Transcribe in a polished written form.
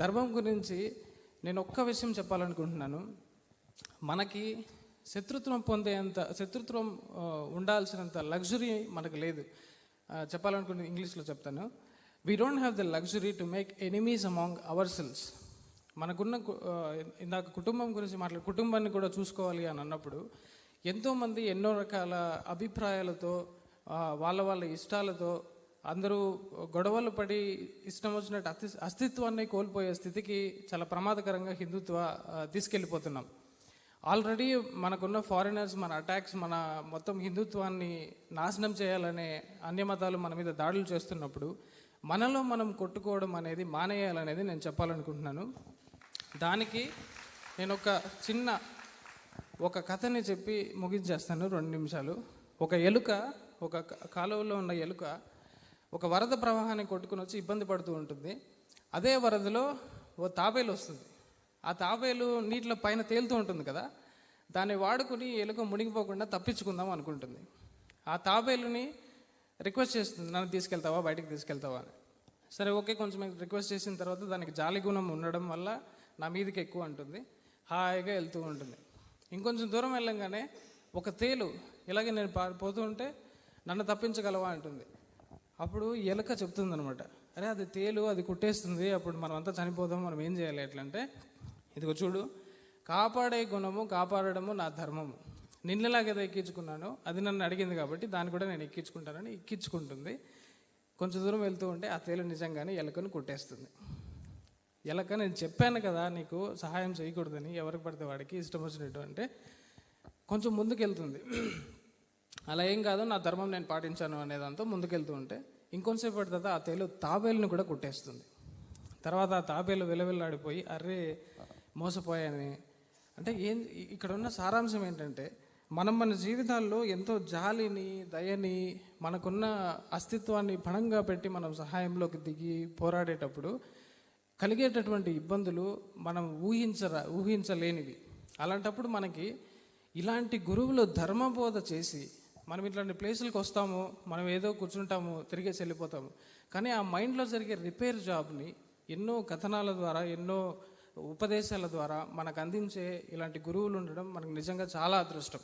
ధర్మం గురించి నేను ఒక్క విషయం చెప్పాలనుకుంటున్నాను. మనకి శత్రుత్వం ఉండాల్సినంత లగ్జరీ మనకు లేదు. చెప్పాలనుకుంటే ఇంగ్లీష్లో చెప్తాను. We don't have the luxury to make enemies among hour cells. మనకున్న ఇందాక కుటుంబం గురించి కుటుంబాన్ని కూడా చూసుకోవాలి అని అన్నప్పుడు ఎంతోమంది ఎన్నో రకాల అభిప్రాయాలతో వాళ్ళ ఇష్టాలతో అందరూ గొడవలు పడి ఇష్టం వచ్చినట్టు అస్తిత్వాన్ని కోల్పోయే స్థితికి చాలా ప్రమాదకరంగా హిందుత్వ తీసుకెళ్ళిపోతున్నాం. ఆల్రెడీ మనకున్న ఫారినర్స్ మన అటాక్స్ మన మొత్తం హిందుత్వాన్ని నాశనం చేయాలనే అన్య మతాలు మన మీద దాడులు చేస్తున్నప్పుడు మనలో మనం కొట్టుకోవడం అనేది మానేయాలనేది నేను చెప్పాలనుకుంటున్నాను. దానికి నేను ఒక కథని చెప్పి ముగించేస్తాను, 2 నిమిషాలు. ఒక ఎలుక, ఒక కాలువలో ఉన్న ఎలుక ఒక వరద ప్రవాహాన్ని కొట్టుకుని వచ్చి ఇబ్బంది పడుతూ ఉంటుంది. అదే వరదలో ఓ తాబేలు వస్తుంది. ఆ తాబేలు నీటిలో పైన తేలుతూ ఉంటుంది కదా, దాన్ని వాడుకుని ఎలుక మునిగిపోకుండా తప్పించుకుందాం అనుకుంటుంది. ఆ తాబేలుని రిక్వెస్ట్ చేస్తుంది, నన్ను తీసుకెళ్తావా, బయటికి తీసుకెళ్తావా అని. సరే ఓకే, కొంచెం రిక్వెస్ట్ చేసిన తర్వాత దానికి జాలి గుణం ఉండడం వల్ల నా మీదకి ఎక్కువ అంటుంది, హాయిగా వెళ్తూ ఉంటుంది. ఇంకొంచెం దూరం వెళ్ళంగానే ఒక తేలు ఇలాగే నేను పోతూ ఉంటే నన్ను తప్పించగలవా అంటుంది. అప్పుడు ఎలుక చెప్తుంది అనమాట, అరే అది తేలు, అది కుట్టేస్తుంది, అప్పుడు మనం అంతా చనిపోదాం, మనం ఏం చేయాలి ఎట్లంటే, ఇదిగో చూడు, కాపాడే గుణము కాపాడడము నా ధర్మము, నిన్నలాగేదో ఎక్కించుకున్నాను, అది నన్ను అడిగింది కాబట్టి దాన్ని కూడా నేను ఎక్కించుకుంటానని ఎక్కించుకుంటుంది. కొంచెం దూరం వెళ్తూ ఉంటే ఆ తేలు నిజంగానే ఎలుకను కుట్టేస్తుంది. ఎలక, నేను చెప్పాను కదా నీకు సహాయం చేయకూడదని, ఎవరికి పడితే వాడికి ఇష్టం వచ్చినట్టు అంటే కొంచెం ముందుకెళ్తుంది. అలా ఏం కాదు, నా ధర్మం నేను పాటించాను అనేదాంతో ముందుకెళ్తూ ఉంటే ఇంకొంచెంసేపు పడుతుంది ఆ తేలు తాబేలుని కూడా కుట్టేస్తుంది. తర్వాత ఆ తాబేలు విలవిల్లాడిపోయి అర్రే మోసపోయాని. అంటే ఇక్కడ ఉన్న సారాంశం ఏంటంటే, మన జీవితాల్లో ఎంతో జాలిని, దయని, మనకున్న అస్తిత్వాన్ని పణంగా పెట్టి మనం సహాయంలోకి దిగి పోరాడేటప్పుడు కలిగేటటువంటి ఇబ్బందులు మనం ఊహించలేనివి. అలాంటప్పుడు మనకి ఇలాంటి గురువులు ధర్మబోధ చేసి మనం ఇట్లాంటి ప్లేసులకు వస్తాము, మనం ఏదో కూర్చుంటాము, తిరిగేసి వెళ్ళిపోతాము. కానీ ఆ మైండ్లో జరిగే రిపేర్ జాబ్ని ఎన్నో కథనాల ద్వారా, ఎన్నో ఉపదేశాల ద్వారా మనకు అందించే ఇలాంటి గురువులు ఉండడం మనకు నిజంగా చాలా అదృష్టం.